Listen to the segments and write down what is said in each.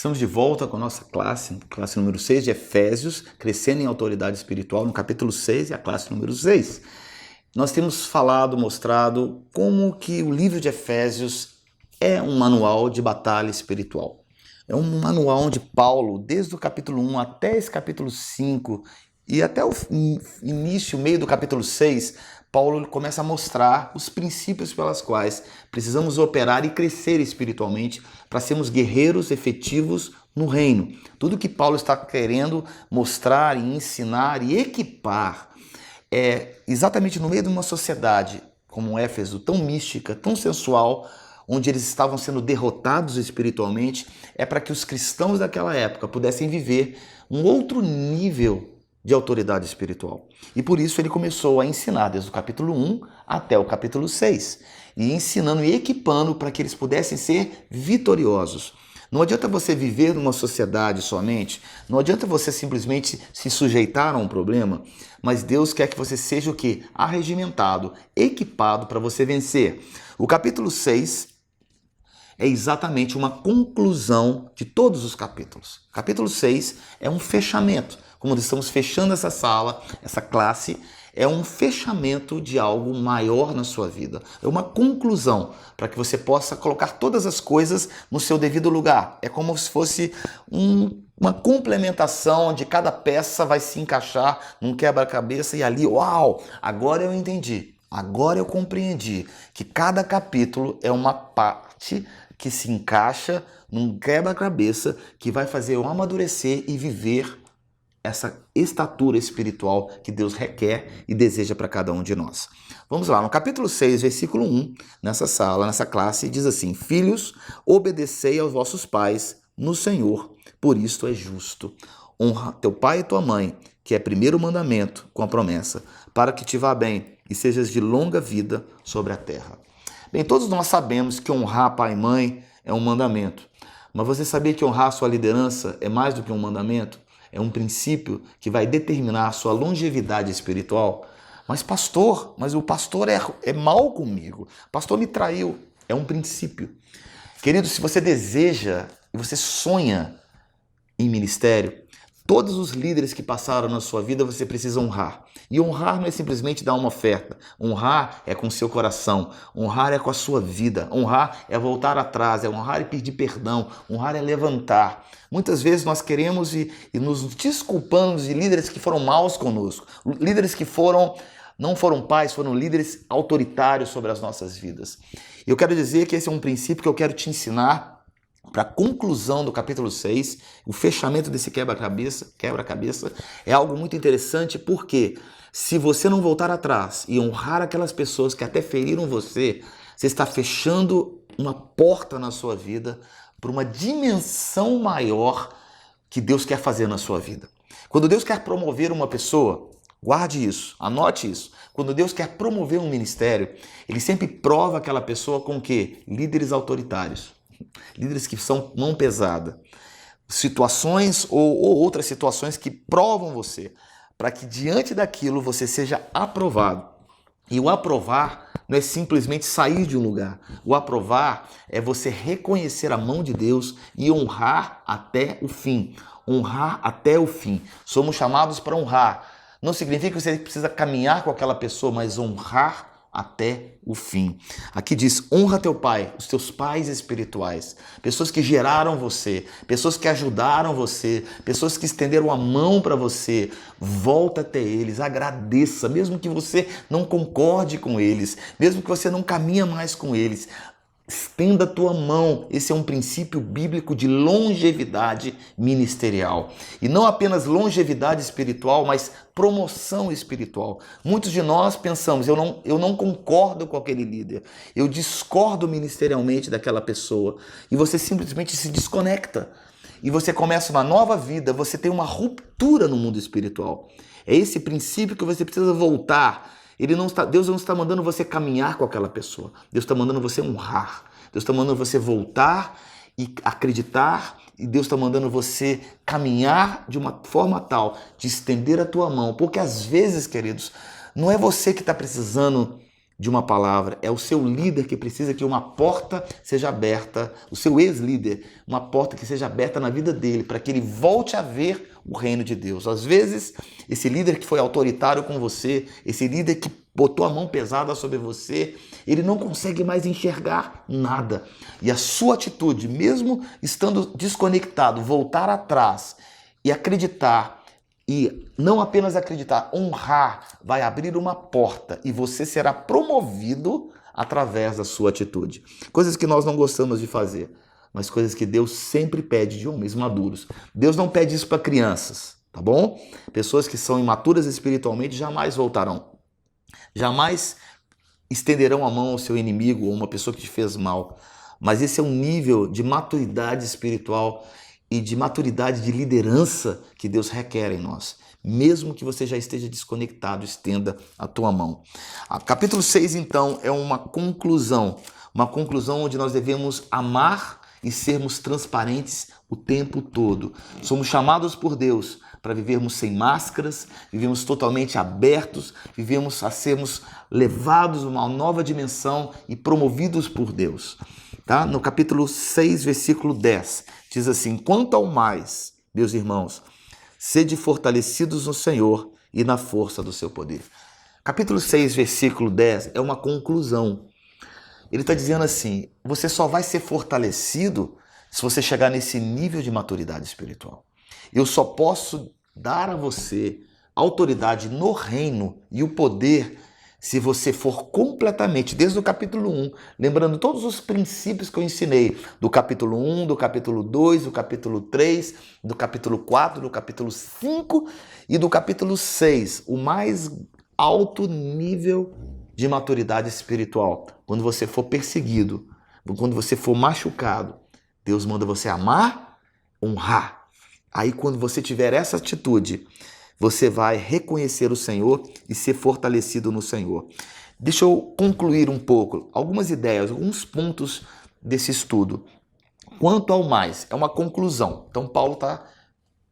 Estamos de volta com a nossa classe número 6 de Efésios, crescendo em autoridade espiritual, no capítulo 6 e a classe número 6. Nós temos mostrado como que o livro de Efésios é um manual de batalha espiritual. É um manual onde Paulo, desde o capítulo 1 até esse capítulo 5 e até o início, meio do capítulo 6, Paulo começa a mostrar os princípios pelas quais precisamos operar e crescer espiritualmente para sermos guerreiros efetivos no reino. Tudo que Paulo está querendo mostrar e ensinar e equipar é exatamente no meio de uma sociedade como Éfeso, tão mística, tão sensual, onde eles estavam sendo derrotados espiritualmente, é para que os cristãos daquela época pudessem viver um outro nível de autoridade espiritual. E por isso ele começou a ensinar desde o capítulo 1 até o capítulo 6, e ensinando e equipando para que eles pudessem ser vitoriosos. Não adianta você viver numa sociedade somente, não adianta você simplesmente se sujeitar a um problema, mas Deus quer que você seja o quê? Arregimentado, equipado para você vencer. O capítulo 6 é exatamente uma conclusão de todos os capítulos. O capítulo 6 é um fechamento. Como estamos fechando essa sala, essa classe, é um fechamento de algo maior na sua vida. É uma conclusão para que você possa colocar todas as coisas no seu devido lugar. É como se fosse uma complementação onde cada peça vai se encaixar num quebra-cabeça e ali, uau, agora eu entendi, agora eu compreendi que cada capítulo é uma parte que se encaixa num quebra-cabeça que vai fazer eu amadurecer e viver essa estatura espiritual que Deus requer e deseja para cada um de nós. Vamos lá, no capítulo 6, versículo 1, nessa sala, nessa classe, diz assim: Filhos, obedecei aos vossos pais no Senhor, por isto é justo. Honra teu pai e tua mãe, que é primeiro mandamento, com a promessa, para que te vá bem e sejas de longa vida sobre a terra. Bem, todos nós sabemos que honrar pai e mãe é um mandamento, mas você sabia que honrar sua liderança é mais do que um mandamento? É um princípio que vai determinar a sua longevidade espiritual. Mas pastor, o pastor é mal comigo. O pastor me traiu. É um princípio. Querido, se você deseja e você sonha em ministério, todos os líderes que passaram na sua vida você precisa honrar. E honrar não é simplesmente dar uma oferta. Honrar é com o seu coração. Honrar é com a sua vida. Honrar é voltar atrás. É honrar e pedir perdão. Honrar é levantar. Muitas vezes nós queremos e nos desculpamos de líderes que foram maus conosco. Líderes que não foram pais, foram líderes autoritários sobre as nossas vidas. E eu quero dizer que esse é um princípio que eu quero te ensinar para a conclusão do capítulo 6, o fechamento desse quebra-cabeça é algo muito interessante, porque se você não voltar atrás e honrar aquelas pessoas que até feriram você, você está fechando uma porta na sua vida para uma dimensão maior que Deus quer fazer na sua vida. Quando Deus quer promover uma pessoa, guarde isso, anote isso. Quando Deus quer promover um ministério, Ele sempre prova aquela pessoa com o quê? Líderes autoritários. Líderes que são mão pesada, situações ou outras situações que provam você, para que diante daquilo você seja aprovado. E o aprovar não é simplesmente sair de um lugar. O aprovar é você reconhecer a mão de Deus e honrar até o fim. Honrar até o fim. Somos chamados para honrar. Não significa que você precisa caminhar com aquela pessoa, mas honrar até o fim. Aqui diz: honra teu pai, os teus pais espirituais, pessoas que geraram você, pessoas que ajudaram você, pessoas que estenderam a mão para você. Volta até eles, agradeça, mesmo que você não concorde com eles, mesmo que você não caminha mais com eles. Estenda a tua mão. Esse é um princípio bíblico de longevidade ministerial. E não apenas longevidade espiritual, mas promoção espiritual. Muitos de nós pensamos: eu não concordo com aquele líder, eu discordo ministerialmente daquela pessoa. E você simplesmente se desconecta. E você começa uma nova vida, você tem uma ruptura no mundo espiritual. É esse princípio que você precisa voltar. Deus não está mandando você caminhar com aquela pessoa. Deus está mandando você honrar. Deus está mandando você voltar e acreditar. E Deus está mandando você caminhar de uma forma tal de estender a tua mão. Porque às vezes, queridos, não é você que está precisando de uma palavra, é o seu líder que precisa que uma porta seja aberta, o seu ex-líder, uma porta que seja aberta na vida dele, para que ele volte a ver o reino de Deus. Às vezes, esse líder que foi autoritário com você, esse líder que botou a mão pesada sobre você, ele não consegue mais enxergar nada. E a sua atitude, mesmo estando desconectado, voltar atrás e acreditar, e não apenas acreditar, honrar, vai abrir uma porta e você será promovido através da sua atitude. Coisas que nós não gostamos de fazer, mas coisas que Deus sempre pede de homens maduros. Deus não pede isso para crianças, tá bom? Pessoas que são imaturas espiritualmente jamais voltarão. Jamais estenderão a mão ao seu inimigo ou uma pessoa que te fez mal. Mas esse é um nível de maturidade espiritual e de maturidade de liderança que Deus requer em nós. Mesmo que você já esteja desconectado, estenda a tua mão. Capítulo 6, então, é uma conclusão onde nós devemos amar e sermos transparentes o tempo todo. Somos chamados por Deus para vivermos sem máscaras, vivemos totalmente abertos, vivemos a sermos levados a uma nova dimensão e promovidos por Deus. Tá? No capítulo 6, versículo 10, diz assim: quanto ao mais, meus irmãos, sede fortalecidos no Senhor e na força do seu poder. Capítulo 6, versículo 10 é uma conclusão. Ele está dizendo assim: você só vai ser fortalecido se você chegar nesse nível de maturidade espiritual. Eu só posso dar a você autoridade no reino e o poder se você for completamente, desde o capítulo 1, lembrando todos os princípios que eu ensinei, do capítulo 1, do capítulo 2, do capítulo 3, do capítulo 4, do capítulo 5 e do capítulo 6, o mais alto nível de maturidade espiritual. Quando você for perseguido, quando você for machucado, Deus manda você amar, honrar. Aí quando você tiver essa atitude, você vai reconhecer o Senhor e ser fortalecido no Senhor. Deixa eu concluir um pouco, algumas ideias, alguns pontos desse estudo. Quanto ao mais, é uma conclusão. Então Paulo está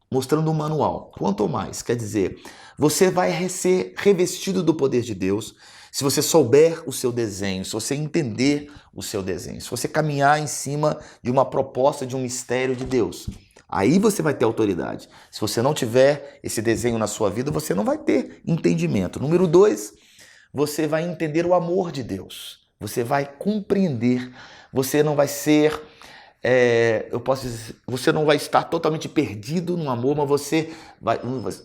mostrando um manual. Quanto ao mais, quer dizer, você vai ser revestido do poder de Deus se você souber o seu desenho, se você entender o seu desenho, se você caminhar em cima de uma proposta, de um mistério de Deus. Aí você vai ter autoridade. Se você não tiver esse desenho na sua vida, você não vai ter entendimento. Número 2, você vai entender o amor de Deus. Você vai compreender. Você não vai ser... você não vai estar totalmente perdido no amor, mas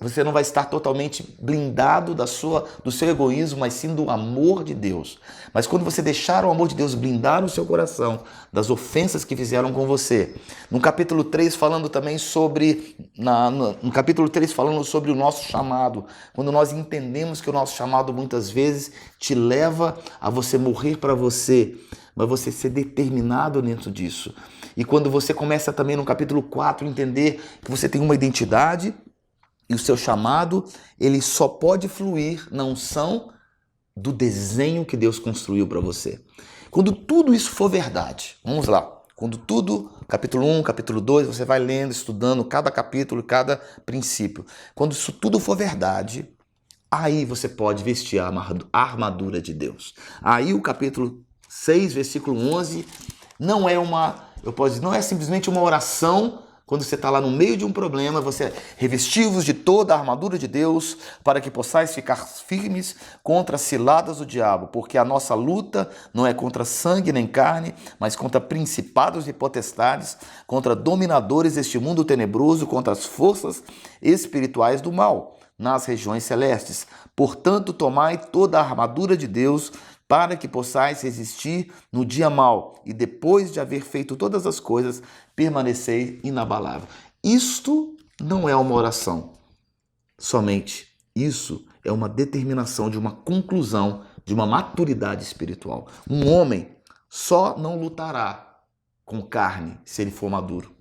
você não vai estar totalmente blindado do seu egoísmo, mas sim do amor de Deus. Mas quando você deixar o amor de Deus blindar o seu coração das ofensas que fizeram com você, no capítulo 3 falando também no capítulo 3 falando sobre o nosso chamado, quando nós entendemos que o nosso chamado muitas vezes te leva a você morrer para você, mas você ser determinado dentro disso. E quando você começa também no capítulo 4 a entender que você tem uma identidade e o seu chamado, ele só pode fluir na unção do desenho que Deus construiu para você. Quando tudo isso for verdade, vamos lá. Quando tudo, capítulo 1, capítulo 2, você vai lendo, estudando cada capítulo, cada princípio. Quando isso tudo for verdade, aí você pode vestir a armadura de Deus. Aí o capítulo 6, versículo 11, não é simplesmente uma oração. Quando você está lá no meio de um problema, você revestiu-vos de toda a armadura de Deus para que possais ficar firmes contra as ciladas do diabo, porque a nossa luta não é contra sangue nem carne, mas contra principados e potestades, contra dominadores deste mundo tenebroso, contra as forças espirituais do mal nas regiões celestes. Portanto, tomai toda a armadura de Deus para que possais resistir no dia mau e depois de haver feito todas as coisas, permaneceis inabalável. Isto não é uma oração somente. Isso é uma determinação de uma conclusão, de uma maturidade espiritual. Um homem só não lutará com carne se ele for maduro.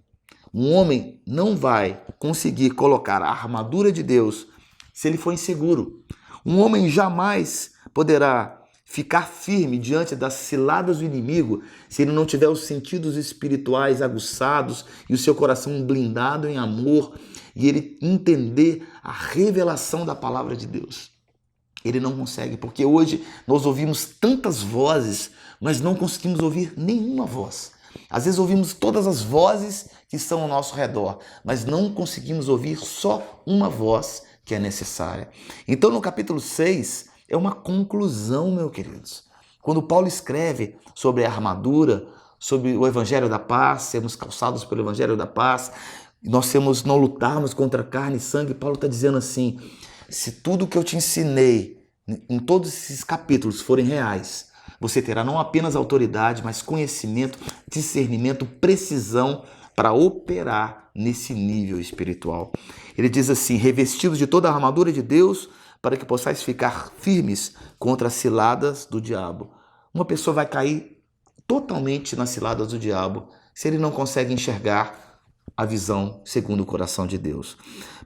Um homem não vai conseguir colocar a armadura de Deus se ele for inseguro. Um homem jamais poderá ficar firme diante das ciladas do inimigo se ele não tiver os sentidos espirituais aguçados e o seu coração blindado em amor e ele entender a revelação da palavra de Deus. Ele não consegue, porque hoje nós ouvimos tantas vozes, mas não conseguimos ouvir nenhuma voz. Às vezes ouvimos todas as vozes que estão ao nosso redor, mas não conseguimos ouvir só uma voz que é necessária. Então, no capítulo 6, é uma conclusão, meus queridos. Quando Paulo escreve sobre a armadura, sobre o Evangelho da Paz, sermos calçados pelo Evangelho da Paz, nós não lutarmos contra carne e sangue, Paulo está dizendo assim, se tudo que eu te ensinei em todos esses capítulos forem reais, você terá não apenas autoridade, mas conhecimento, discernimento, precisão para operar nesse nível espiritual. Ele diz assim, revestidos de toda a armadura de Deus, para que possais ficar firmes contra as ciladas do diabo. Uma pessoa vai cair totalmente nas ciladas do diabo se ele não consegue enxergar a visão segundo o coração de Deus.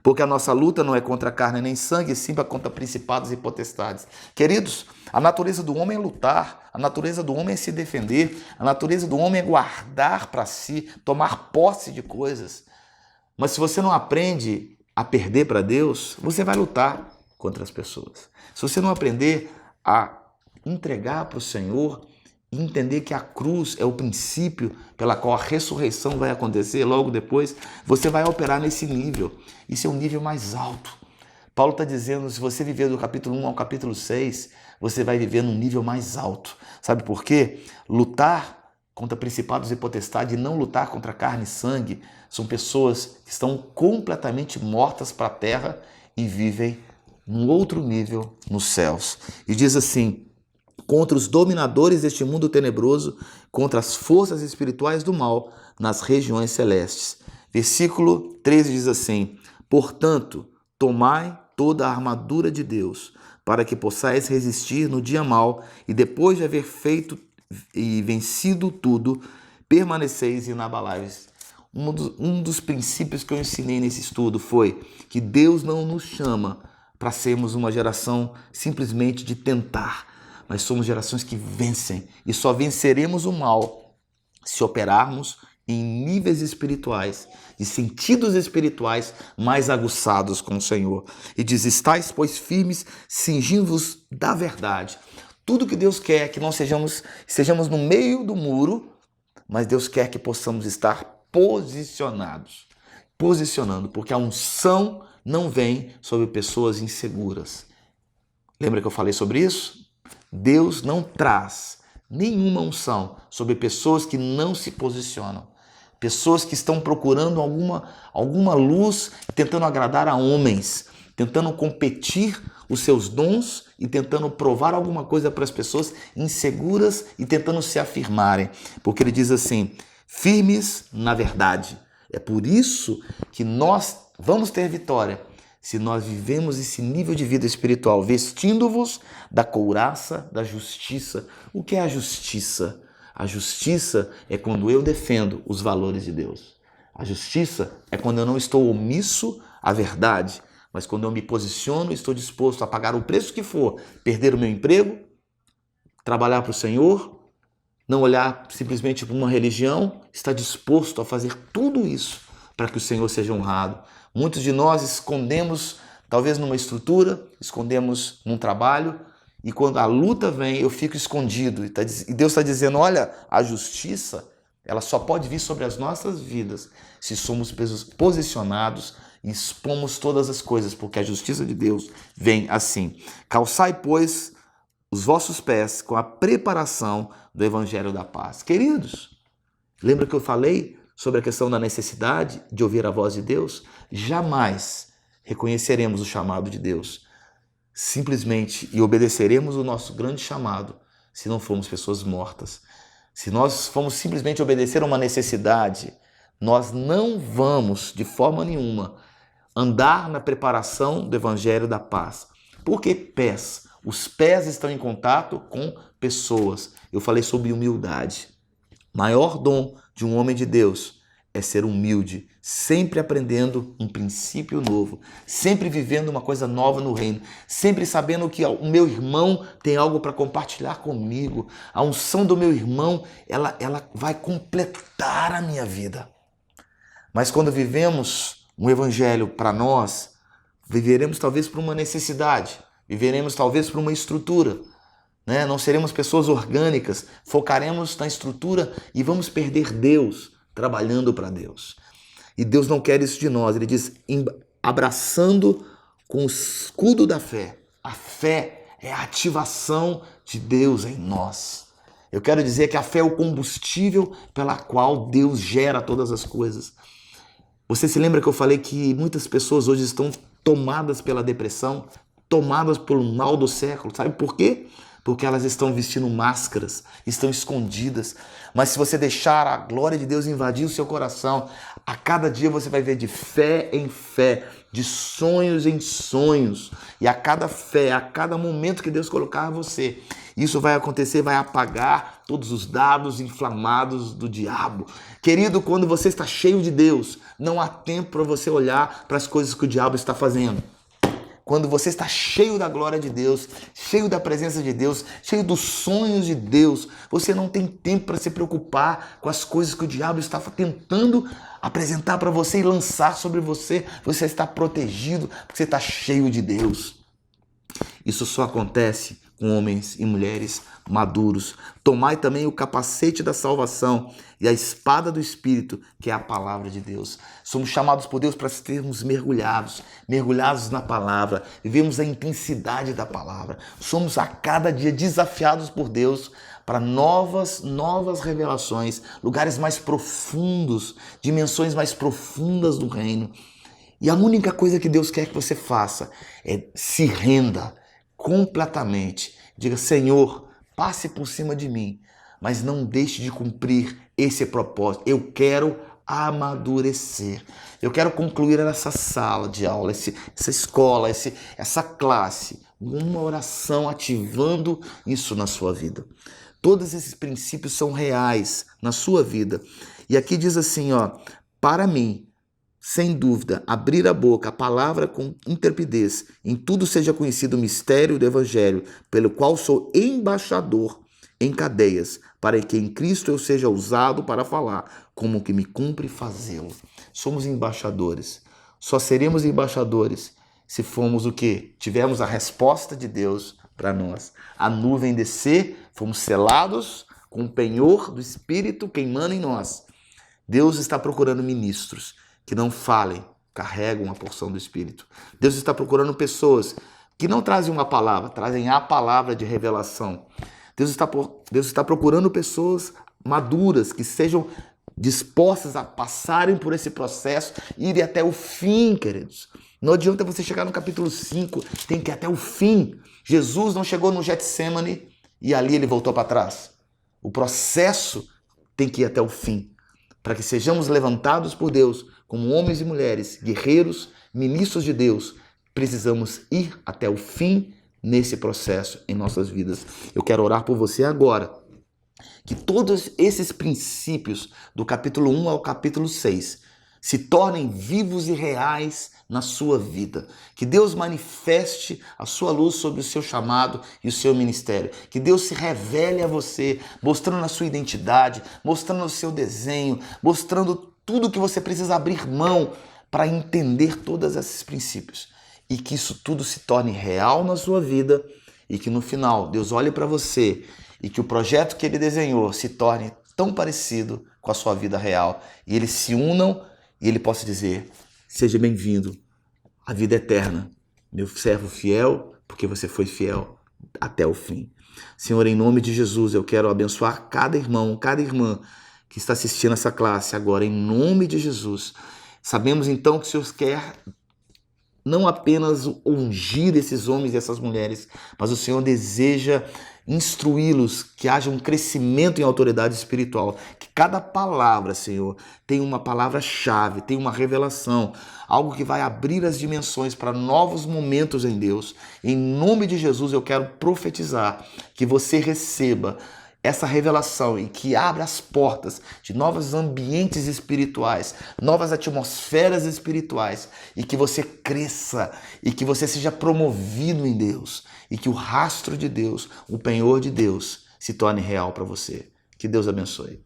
Porque a nossa luta não é contra carne nem sangue, sim contra principados e potestades. Queridos, a natureza do homem é lutar, a natureza do homem é se defender, a natureza do homem é guardar para si, tomar posse de coisas. Mas se você não aprende a perder para Deus, você vai lutar contra as pessoas. Se você não aprender a entregar para o Senhor, e entender que a cruz é o princípio pela qual a ressurreição vai acontecer logo depois, você vai operar nesse nível. Isso é um nível mais alto. Paulo está dizendo, se você viver do capítulo 1 ao capítulo 6, você vai viver num nível mais alto. Sabe por quê? Lutar contra principados e potestades e não lutar contra carne e sangue são pessoas que estão completamente mortas para a terra e vivem num outro nível nos céus. E diz assim, contra os dominadores deste mundo tenebroso, contra as forças espirituais do mal nas regiões celestes. Versículo 13 diz assim, portanto, tomai toda a armadura de Deus, para que possais resistir no dia mau, e depois de haver feito e vencido tudo, permaneceis inabaláveis. Um dos princípios que eu ensinei nesse estudo foi que Deus não nos chama para sermos uma geração simplesmente de tentar, mas somos gerações que vencem e só venceremos o mal se operarmos em níveis espirituais, de sentidos espirituais mais aguçados com o Senhor. E diz, estais, pois, firmes, cingindo-vos da verdade. Tudo que Deus quer é que nós estejamos no meio do muro, mas Deus quer que possamos estar posicionando, porque a unção não vem sobre pessoas inseguras. Lembra que eu falei sobre isso? Deus não traz nenhuma unção sobre pessoas que não se posicionam. Pessoas que estão procurando alguma luz, tentando agradar a homens, tentando competir os seus dons e tentando provar alguma coisa para as pessoas inseguras e tentando se afirmarem. Porque ele diz assim, firmes na verdade. É por isso que nós vamos ter vitória. Se nós vivemos esse nível de vida espiritual, vestindo-vos da couraça da justiça. O que é a justiça? A justiça é quando eu defendo os valores de Deus. A justiça é quando eu não estou omisso à verdade, mas quando eu me posiciono e estou disposto a pagar o preço que for, perder o meu emprego, trabalhar para o Senhor, não olhar simplesmente para uma religião, estar disposto a fazer tudo isso para que o Senhor seja honrado. Muitos de nós escondemos, talvez numa estrutura, escondemos num trabalho, e quando a luta vem, eu fico escondido. E Deus está dizendo, olha, a justiça, ela só pode vir sobre as nossas vidas se somos posicionados e expomos todas as coisas, porque a justiça de Deus vem assim. Calçai, pois, os vossos pés com a preparação do Evangelho da Paz. Queridos, lembra que eu falei sobre a questão da necessidade de ouvir a voz de Deus? Jamais reconheceremos o chamado de Deus simplesmente e obedeceremos o nosso grande chamado se não formos pessoas mortas. Se nós formos simplesmente obedecer a uma necessidade, nós não vamos, de forma nenhuma, andar na preparação do Evangelho da Paz. Por que pés? Os pés estão em contato com pessoas. Eu falei sobre humildade. Maior dom de um homem de Deus é ser humilde, sempre aprendendo um princípio novo, sempre vivendo uma coisa nova no reino, sempre sabendo que o meu irmão tem algo para compartilhar comigo. A unção do meu irmão, ela vai completar a minha vida. Mas quando vivemos um evangelho para nós, viveremos talvez por uma necessidade, viveremos talvez por uma estrutura, né? Não seremos pessoas orgânicas, focaremos na estrutura e vamos perder Deus trabalhando para Deus. E Deus não quer isso de nós. Ele diz, abraçando com o escudo da fé. A fé é a ativação de Deus em nós. Eu quero dizer que a fé é o combustível pela qual Deus gera todas as coisas. Você se lembra que eu falei que muitas pessoas hoje estão tomadas pela depressão, tomadas pelo mal do século? Sabe por quê? Porque elas estão vestindo máscaras, estão escondidas. Mas se você deixar a glória de Deus invadir o seu coração, a cada dia você vai ver de fé em fé, de sonhos em sonhos. E a cada fé, a cada momento que Deus colocar a você, isso vai acontecer, vai apagar todos os dados inflamados do diabo. Querido, quando você está cheio de Deus, não há tempo para você olhar para as coisas que o diabo está fazendo. Quando você está cheio da glória de Deus, cheio da presença de Deus, cheio dos sonhos de Deus, você não tem tempo para se preocupar com as coisas que o diabo está tentando apresentar para você e lançar sobre você. Você está protegido porque você está cheio de Deus. Isso só acontece com homens e mulheres maduros. Tomai também o capacete da salvação e a espada do Espírito, que é a palavra de Deus. Somos chamados por Deus para sermos mergulhados na palavra, vivemos a intensidade da palavra. Somos a cada dia desafiados por Deus para novas revelações, lugares mais profundos, dimensões mais profundas do reino. E a única coisa que Deus quer que você faça é se renda completamente. Diga, Senhor, passe por cima de mim, mas não deixe de cumprir esse propósito. Eu quero amadurecer. Eu quero concluir essa sala de aula, essa escola, essa classe, uma oração ativando isso na sua vida. Todos esses princípios são reais na sua vida. E aqui diz assim, ó, para mim, sem dúvida, abrir a boca, a palavra com intrepidez, em tudo seja conhecido o mistério do Evangelho, pelo qual sou embaixador em cadeias, para que em Cristo eu seja usado para falar, como que me cumpre fazê-lo. Somos embaixadores. Só seremos embaixadores se formos o quê? Tivermos a resposta de Deus para nós. A nuvem descer, fomos selados com o penhor do Espírito queimando em nós. Deus está procurando ministros que não falem, carregam a porção do Espírito. Deus está procurando pessoas que não trazem uma palavra, trazem a palavra de revelação. Deus está procurando pessoas maduras, que sejam dispostas a passarem por esse processo e irem até o fim, queridos. Não adianta você chegar no capítulo 5, tem que ir até o fim. Jesus não chegou no Getsemane e ali ele voltou para trás. O processo tem que ir até o fim, para que sejamos levantados por Deus como homens e mulheres, guerreiros, ministros de Deus. Precisamos ir até o fim nesse processo em nossas vidas. Eu quero orar por você agora, que todos esses princípios do capítulo 1 ao capítulo 6 se tornem vivos e reais na sua vida. Que Deus manifeste a sua luz sobre o seu chamado e o seu ministério. Que Deus se revele a você, mostrando a sua identidade, mostrando o seu desenho, mostrando tudo que você precisa abrir mão para entender todos esses princípios. E que isso tudo se torne real na sua vida e que no final Deus olhe para você e que o projeto que Ele desenhou se torne tão parecido com a sua vida real e eles se unam e Ele possa dizer, seja bem-vindo à vida eterna, meu servo fiel, porque você foi fiel até o fim. Senhor, em nome de Jesus, eu quero abençoar cada irmão, cada irmã que está assistindo essa classe agora, em nome de Jesus. Sabemos então que o Senhor quer não apenas ungir esses homens e essas mulheres, mas o Senhor deseja instruí-los, que haja um crescimento em autoridade espiritual, que cada palavra, Senhor, tenha uma palavra-chave, tenha uma revelação, algo que vai abrir as dimensões para novos momentos em Deus. Em nome de Jesus, eu quero profetizar que você receba essa revelação e que abra as portas de novos ambientes espirituais, novas atmosferas espirituais e que você cresça e que você seja promovido em Deus e que o rastro de Deus, o penhor de Deus se torne real para você. Que Deus abençoe.